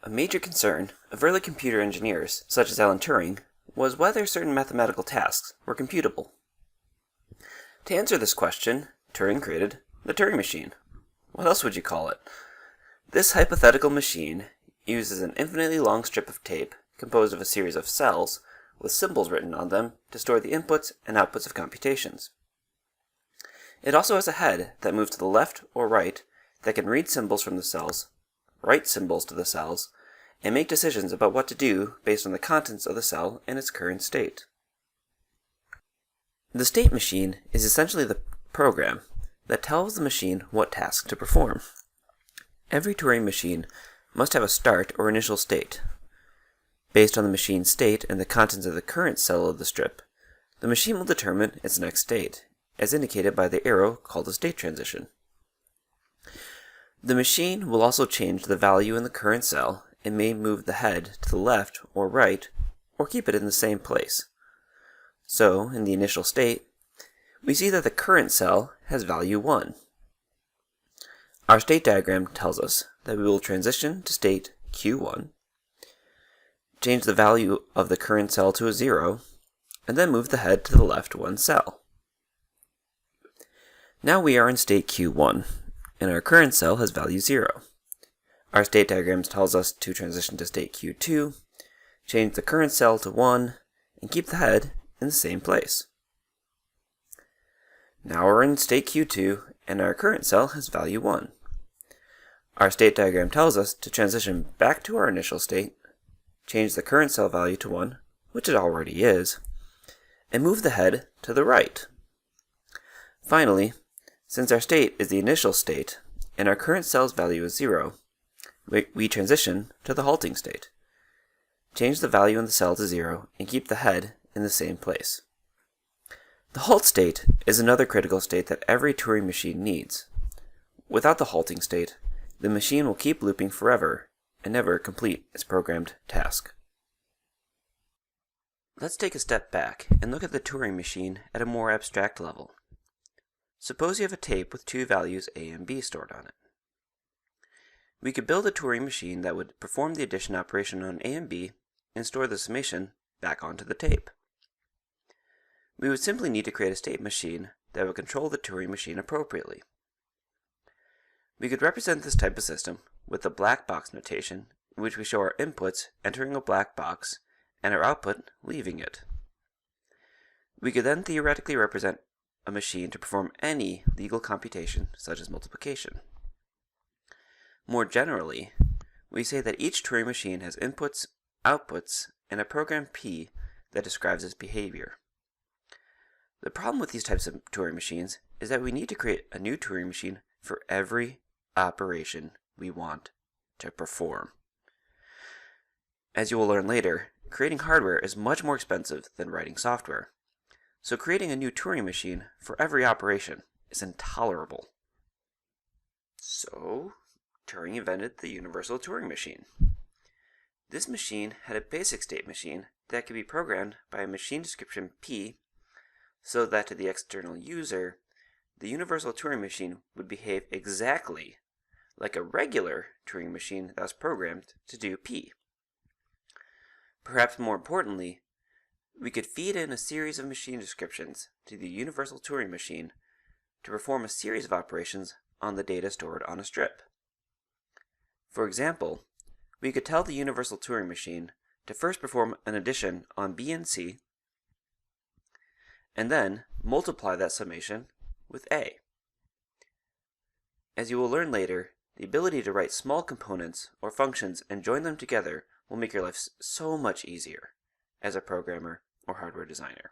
A major concern of early computer engineers, such as Alan Turing, was whether certain mathematical tasks were computable. To answer this question, Turing created the Turing machine. What else would you call it? This hypothetical machine uses an infinitely long strip of tape composed of a series of cells with symbols written on them to store the inputs and outputs of computations. It also has a head that moves to the left or right that can read symbols from the cells, write symbols to the cells, and make decisions about what to do based on the contents of the cell and its current state. The state machine is essentially the program that tells the machine what task to perform. Every Turing machine must have a start or initial state. Based on the machine's state and the contents of the current cell of the strip, the machine will determine its next state, as indicated by the arrow called a state transition. The machine will also change the value in the current cell and may move the head to the left or right, or keep it in the same place. So, in the initial state, we see that the current cell has value 1. Our state diagram tells us that we will transition to state Q1, change the value of the current cell to a 0, and then move the head to the left 1 cell. Now we are in state Q1, and our current cell has value 0. Our state diagram tells us to transition to state Q2, change the current cell to 1, and keep the head in the same place. Now we're in state Q2, and our current cell has value 1. Our state diagram tells us to transition back to our initial state, change the current cell value to 1, which it already is, and move the head to the right. Finally, since our state is the initial state, and our current cell's value is 0, we transition to the halting state. Change the value in the cell to 0, and keep the head in the same place. The halt state is another critical state that every Turing machine needs. Without the halting state, the machine will keep looping forever and never complete its programmed task. Let's take a step back and look at the Turing machine at a more abstract level. Suppose you have a tape with two values a and b stored on it. We could build a Turing machine that would perform the addition operation on a and b and store the summation back onto the tape. We would simply need to create a state machine that would control the Turing machine appropriately. We could represent this type of system with the black box notation, in which we show our inputs entering a black box and our output leaving it. We could then theoretically represent a machine to perform any legal computation, such as multiplication. More generally, we say that each Turing machine has inputs, outputs, and a program P that describes its behavior. The problem with these types of Turing machines is that we need to create a new Turing machine for every operation we want to perform. As you will learn later, creating hardware is much more expensive than writing software, so creating a new Turing machine for every operation is intolerable. So, Turing invented the universal Turing machine. This machine had a basic state machine that could be programmed by a machine description P so that to the external user, the universal Turing machine would behave exactly like a regular Turing machine that was programmed to do P. Perhaps more importantly, we could feed in a series of machine descriptions to the universal Turing machine to perform a series of operations on the data stored on a strip. For example, we could tell the universal Turing machine to first perform an addition on B and C, and then multiply that summation with A. As you will learn later, the ability to write small components or functions and join them together will make your life so much easier as a programmer or hardware designer.